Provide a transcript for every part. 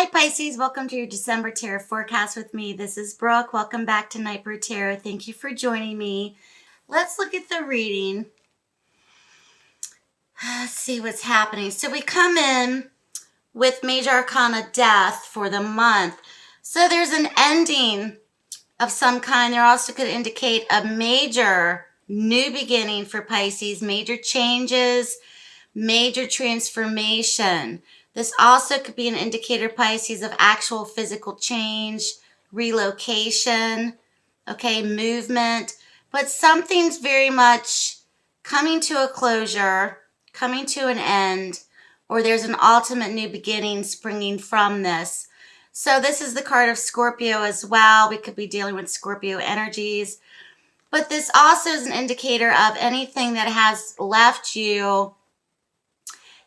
Hi Pisces, welcome to your December Tarot forecast with me. This is Brooke. Welcome back to Nightbird Tarot. Thank you for joining me. Let's look at the reading. Let's see what's happening. So we come in with Major Arcana Death for the month. So there's an ending of some kind. There also could indicate a major new beginning for Pisces, major changes, major transformation. This also could be an indicator, Pisces, of actual physical change, relocation, okay, movement. But something's very much coming to a closure, coming to an end, or there's an ultimate new beginning springing from this. So this is the card of Scorpio as well. We could be dealing with Scorpio energies. But this also is an indicator of anything that has left you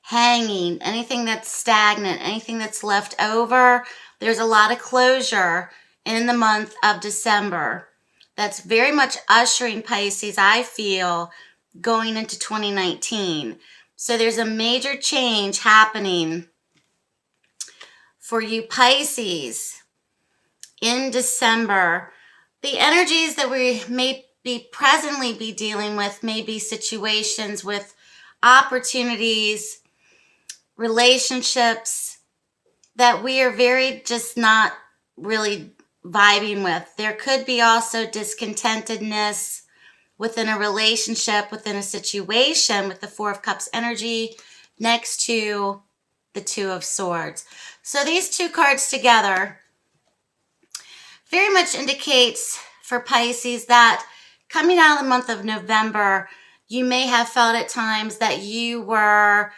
hanging, anything that's stagnant, anything that's left over. There's a lot of closure in the month of December. That's very much ushering Pisces, I feel, going into 2019. So there's a major change happening for you Pisces in December. The energies that we may be presently be dealing with may be situations with opportunities, relationships that we are very just not really vibing with. There could be also discontentedness within a relationship, within a situation, with the Four of Cups energy next to the Two of Swords. So these two cards together very much indicates for Pisces that coming out of the month of November, you may have felt at times that you were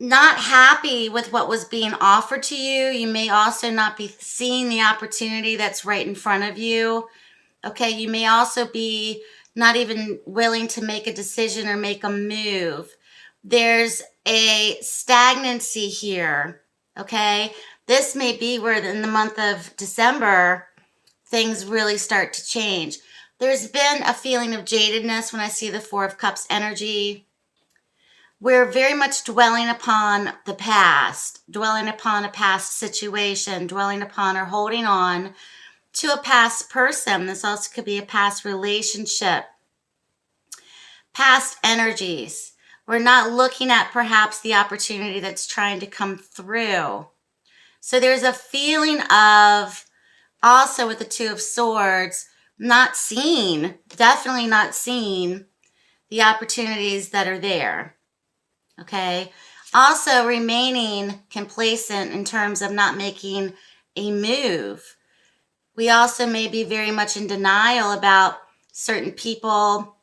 not happy with what was being offered to you. You may also not be seeing the opportunity that's right in front of you. Okay, you may also be not even willing to make a decision or make a move. There's a stagnancy here, okay? This may be where in the month of December, things really start to change. There's been a feeling of jadedness when I see the Four of Cups energy. We're very much dwelling upon the past, dwelling upon a past situation, dwelling upon or holding on to a past person. This also could be a past relationship, past energies. We're not looking at perhaps the opportunity that's trying to come through. So there's a feeling of, also with the Two of Swords, not seeing, definitely not seeing the opportunities that are there. Okay. Also remaining complacent in terms of not making a move. We also may be very much in denial about certain people,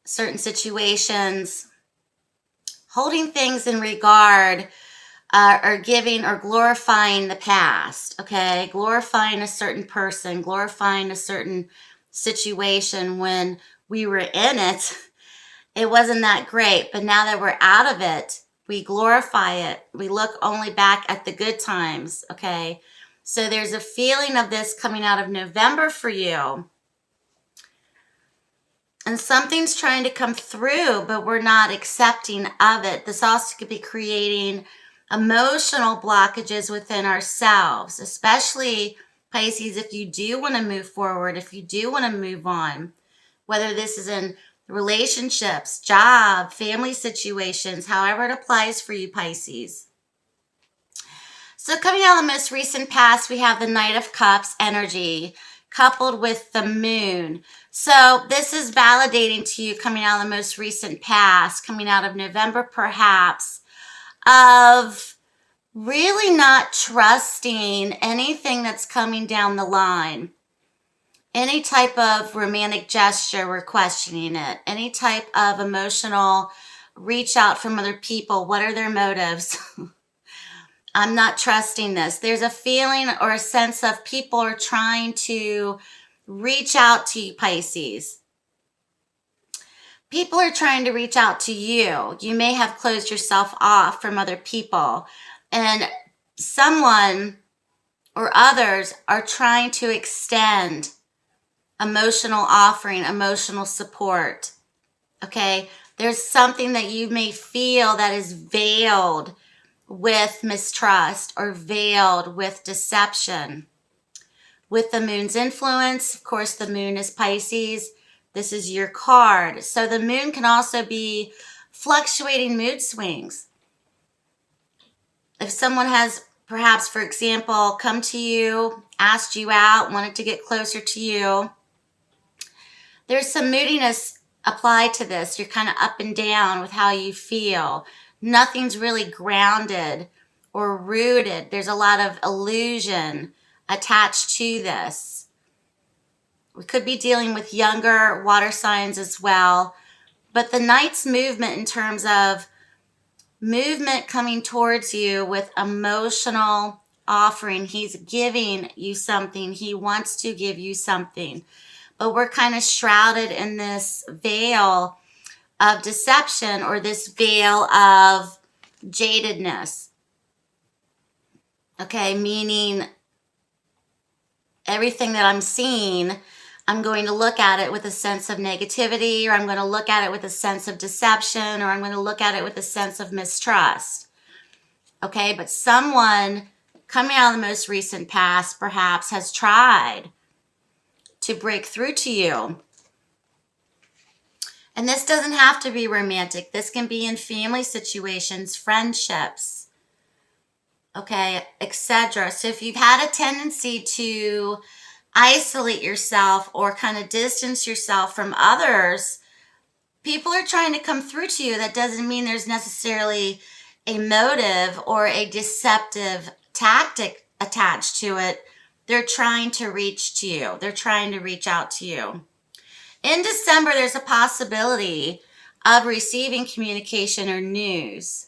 certain situations, holding things in regard or giving or glorifying the past. Okay. Glorifying a certain person, glorifying a certain situation when we were in it. It wasn't that great, but now that we're out of it, we glorify it. We look only back at the good times, okay? So there's a feeling of this coming out of November for you. And something's trying to come through, but we're not accepting of it. This also could be creating emotional blockages within ourselves, especially Pisces, if you do want to move forward, if you do want to move on, whether this is in relationships, job, family situations, however it applies for you, Pisces. So coming out of the most recent past, we have the Knight of Cups energy coupled with the moon. So this is validating to you coming out of the most recent past, coming out of November perhaps, of really not trusting anything that's coming down the line. Any type of romantic gesture, we're questioning it. Any type of emotional reach out from other people. What are their motives? I'm not trusting this. There's a feeling or a sense of people are trying to reach out to you, Pisces. People are trying to reach out to you. You may have closed yourself off from other people. And someone or others are trying to extend emotional offering, emotional support. Okay, there's something that you may feel that is veiled with mistrust or veiled with deception. With the moon's influence, of course, the moon is Pisces. This is your card. So the moon can also be fluctuating mood swings. If someone has perhaps, for example, come to you, asked you out, wanted to get closer to you, there's some moodiness applied to this. You're kind of up and down with how you feel. Nothing's really grounded or rooted. There's a lot of illusion attached to this. We could be dealing with younger water signs as well. But the Knight's movement in terms of movement coming towards you with emotional offering. He's giving you something. He wants to give you something. But we're kind of shrouded in this veil of deception or this veil of jadedness. Okay, meaning everything that I'm seeing, I'm going to look at it with a sense of negativity, or I'm going to look at it with a sense of deception, or I'm going to look at it with a sense of mistrust. Okay, but someone coming out of the most recent past perhaps has tried to break through to you. And this doesn't have to be romantic. This can be in family situations, friendships, okay, etc. So if you've had a tendency to isolate yourself or kind of distance yourself from others, people are trying to come through to you. That doesn't mean there's necessarily a motive or a deceptive tactic attached to it. They're trying to reach to you. They're trying to reach out to you. In December, there's a possibility of receiving communication or news.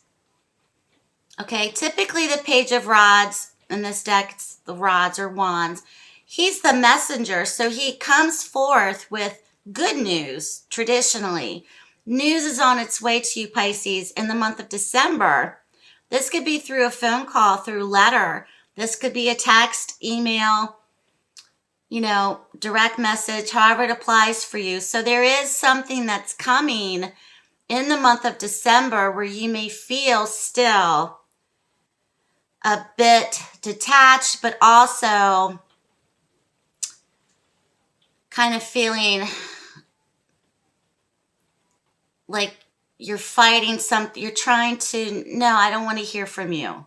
Okay, typically the Page of Rods, in this deck, it's the rods or wands. He's the messenger, so he comes forth with good news, traditionally. News is on its way to you, Pisces, in the month of December. This could be through a phone call, through letter. This could be a text, email, direct message, however it applies for you. So there is something that's coming in the month of December where you may feel still a bit detached, but also kind of feeling like you're fighting something. You're trying to, no, I don't want to hear from you.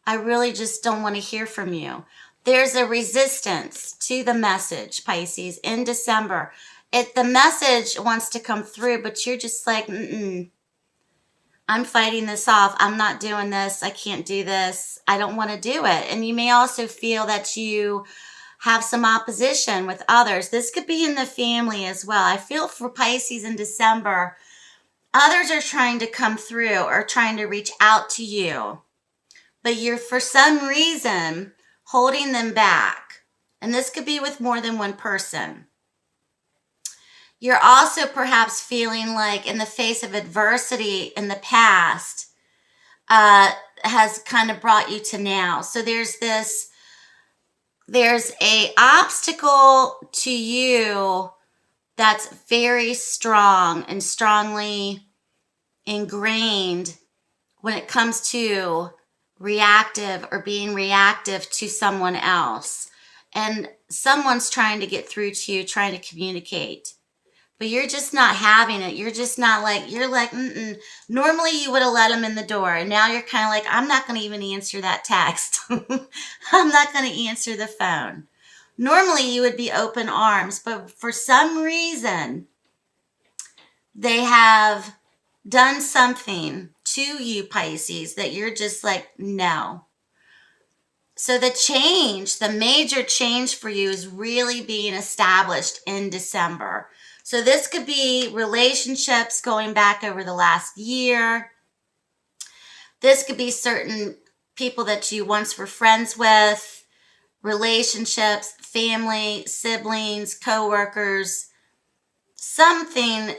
I really just don't want to hear from you. There's a resistance to the message, Pisces, in December. The message wants to come through, but you're just like, I'm fighting this off. I'm not doing this. I can't do this. I don't want to do it. And you may also feel that you have some opposition with others. This could be in the family as well. I feel for Pisces in December, others are trying to come through or trying to reach out to you, but you're for some reason holding them back. And this could be with more than one person. You're also perhaps feeling like in the face of adversity in the past has kind of brought you to now. So there's a obstacle to you that's very strong and strongly ingrained when it comes to reactive or being reactive to someone else. And someone's trying to get through to you, trying to communicate. But you're just not having it. You're just not like, you're like, Normally you would have let them in the door. And now you're kind of like, I'm not going to even answer that text. I'm not going to answer the phone. Normally you would be open arms. But for some reason, they have done something to you, Pisces, that you're just like, no. So the major change for you is really being established in December. So this could be relationships going back over the last year. This could be certain people that you once were friends with, relationships, family, siblings, coworkers, something.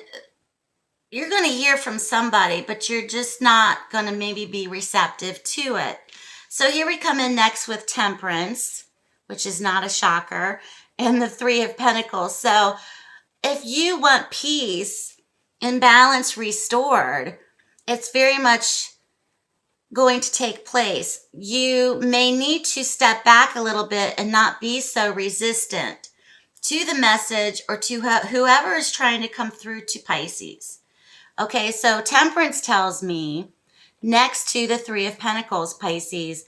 You're going to hear from somebody, but you're just not going to maybe be receptive to it. So here we come in next with Temperance, which is not a shocker, and the Three of Pentacles. So if you want peace and balance restored, it's very much going to take place. You may need to step back a little bit and not be so resistant to the message or to whoever is trying to come through to Pisces. Okay, so Temperance tells me next to the Three of Pentacles, Pisces,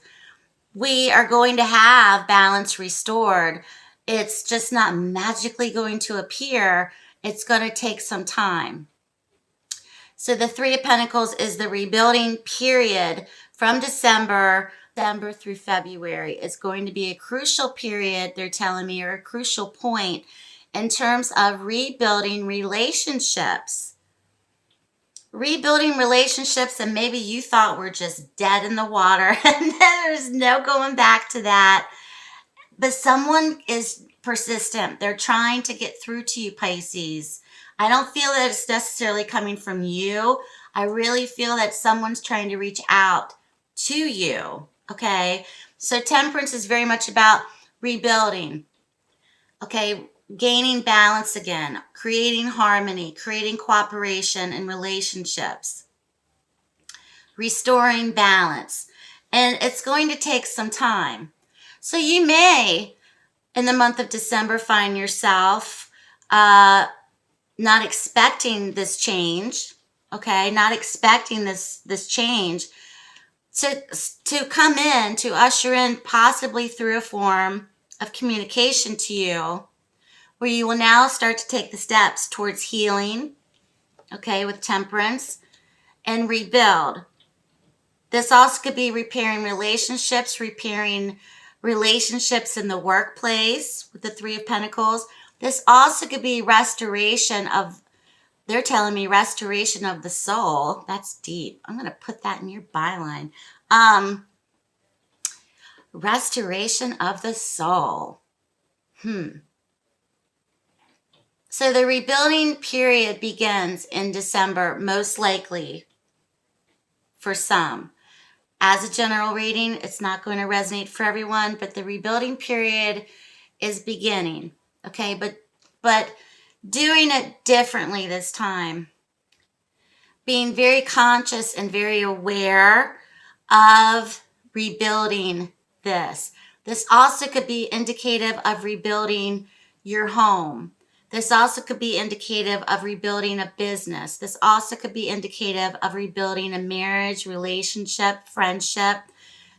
we are going to have balance restored. It's just not magically going to appear. It's going to take some time. So the Three of Pentacles is the rebuilding period from December through February. It's going to be a crucial period, they're telling me, or a crucial point in terms of rebuilding relationships. Rebuilding relationships that maybe you thought were just dead in the water and there's no going back to that. But someone is persistent. They're trying to get through to you, Pisces. I don't feel that it's necessarily coming from you. I really feel that someone's trying to reach out to you. Okay. So Temperance is very much about rebuilding. Okay. Gaining balance again, creating harmony, creating cooperation in relationships, restoring balance. And it's going to take some time. So you may, in the month of December, find yourself not expecting this change, okay? Not expecting this change to come in, to usher in possibly through a form of communication to you, where you will now start to take the steps towards healing, okay, with Temperance, and rebuild. This also could be repairing relationships in the workplace with the Three of Pentacles. This also could be restoration of, they're telling me, restoration of the soul. That's deep. I'm going to put that in your byline. Restoration of the soul. So the rebuilding period begins in December, most likely, for some. As a general reading, it's not going to resonate for everyone, but the rebuilding period is beginning. Okay, but doing it differently this time. Being very conscious and very aware of rebuilding this. This also could be indicative of rebuilding your home. This also could be indicative of rebuilding a business. This also could be indicative of rebuilding a marriage, relationship, friendship,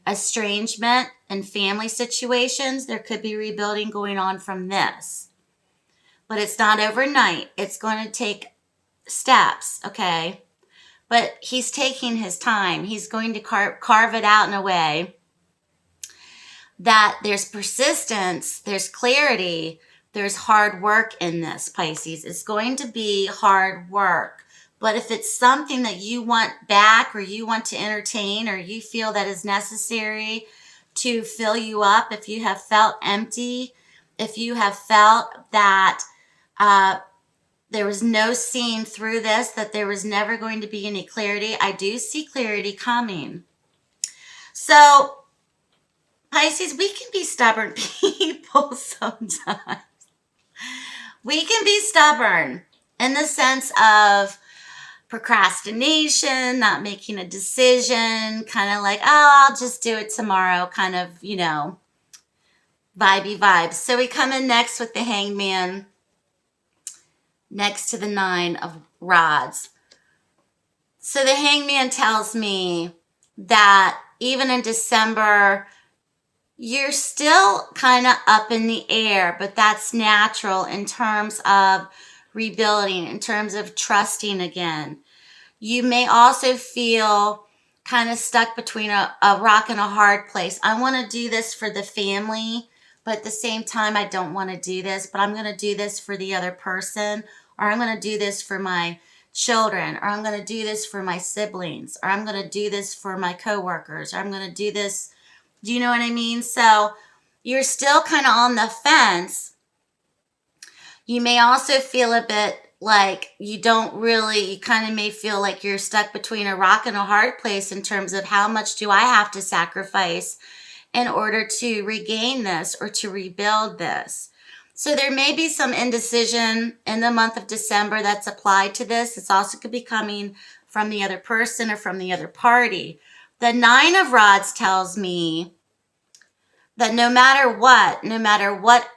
estrangement, and family situations. There could be rebuilding going on from this. But it's not overnight. It's going to take steps, okay? But he's taking his time. He's going to carve it out in a way that there's persistence, there's clarity, there's hard work in this, Pisces. It's going to be hard work. But if it's something that you want back or you want to entertain or you feel that is necessary to fill you up, if you have felt empty, if you have felt that there was no seeing through this, that there was never going to be any clarity, I do see clarity coming. So, Pisces, we can be stubborn people sometimes. We can be stubborn in the sense of procrastination, not making a decision, kind of like, oh, I'll just do it tomorrow, kind of, vibey vibes. So we come in next with the Hangman, next to the Nine of Rods. So the Hangman tells me that even in December, you're still kind of up in the air, but that's natural in terms of rebuilding, in terms of trusting again. You may also feel kind of stuck between a rock and a hard place. I want to do this for the family, but at the same time, I don't want to do this, but I'm going to do this for the other person, or I'm going to do this for my children, or I'm going to do this for my siblings, or I'm going to do this for my coworkers, or I'm going to do this. Do you know what I mean? So you're still kind of on the fence. You may also feel a bit like you kind of may feel like you're stuck between a rock and a hard place in terms of how much do I have to sacrifice in order to regain this or to rebuild this. So there may be some indecision in the month of December that's applied to this. It's also could be coming from the other person or from the other party. The Nine of Rods tells me that no matter what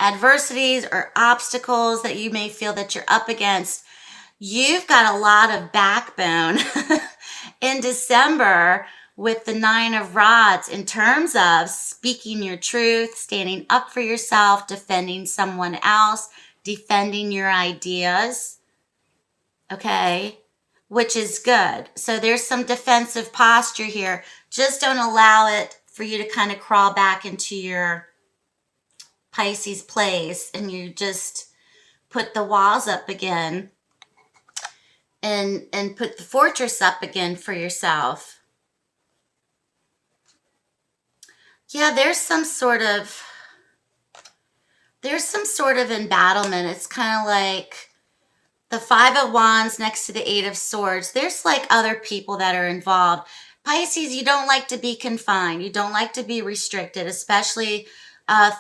adversities or obstacles that you may feel that you're up against, you've got a lot of backbone in December with the Nine of Rods in terms of speaking your truth, standing up for yourself, defending someone else, defending your ideas, okay, which is good. So there's some defensive posture here. Just don't allow it for you to kind of crawl back into your Pisces place and you just put the walls up again and put the fortress up again for yourself. Yeah, there's some sort of embattlement. It's kind of like the Five of Wands next to the Eight of Swords. There's like other people that are involved. Pisces, you don't like to be confined. You don't like to be restricted, especially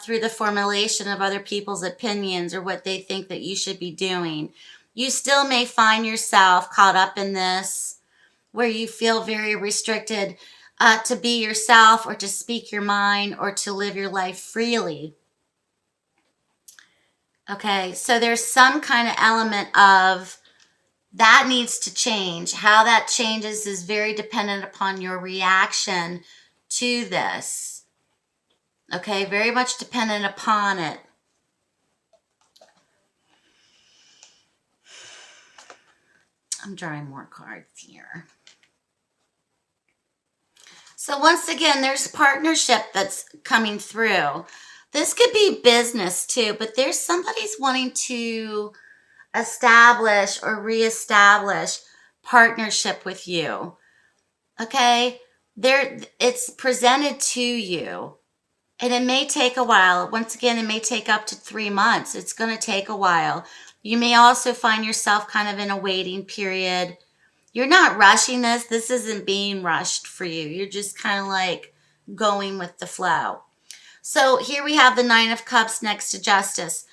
through the formulation of other people's opinions or what they think that you should be doing. You still may find yourself caught up in this where you feel very restricted to be yourself or to speak your mind or to live your life freely. Okay, so there's some kind of element of that needs to change. How that changes is very dependent upon your reaction to this. Okay, very much dependent upon it. I'm drawing more cards here. So once again, there's partnership that's coming through. This could be business too, but there's somebody's wanting to establish or reestablish partnership with you. Okay? It's presented to you. And it may take a while. Once again, it may take up to 3 months. It's going to take a while. You may also find yourself kind of in a waiting period. You're not rushing this. This isn't being rushed for you. You're just kind of like going with the flow. So here we have the Nine of Cups next to Justice.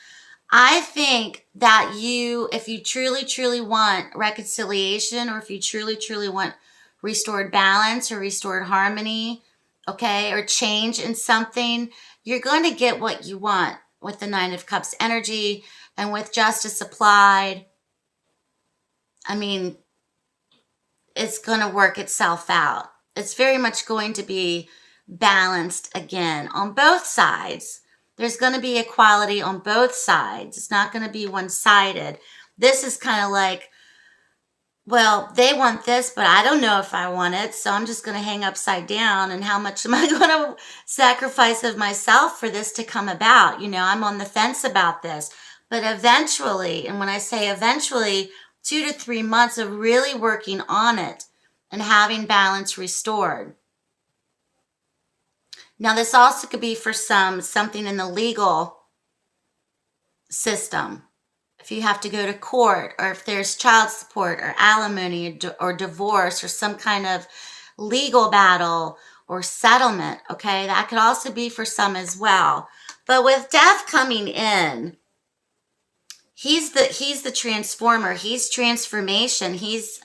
I think that if you truly, truly want reconciliation, or if you truly, truly want restored balance or restored harmony, okay, or change in something, you're going to get what you want with the Nine of Cups energy and with justice applied. I mean, it's going to work itself out. It's very much going to be balanced again on both sides. There's going to be equality on both sides. It's not going to be one-sided. This is kind of like, well, they want this, but I don't know if I want it, so I'm just going to hang upside down. And how much am I going to sacrifice of myself for this to come about? You know, I'm on the fence about this. But eventually, and when I say eventually, 2 to 3 months of really working on it and having balance restored. Now, this also could be for something in the legal system. If you have to go to court, or if there's child support or alimony or divorce or some kind of legal battle or settlement, okay, that could also be for some as well. But with Death coming in, he's the transformer. He's transformation. He's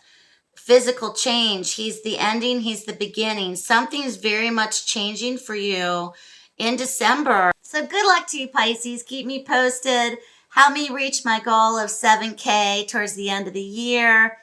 physical change. He's the ending. He's the beginning. Something's very much changing for you in December. So good luck to you, Pisces. Keep me posted. Help me reach my goal of 7K towards the end of the year.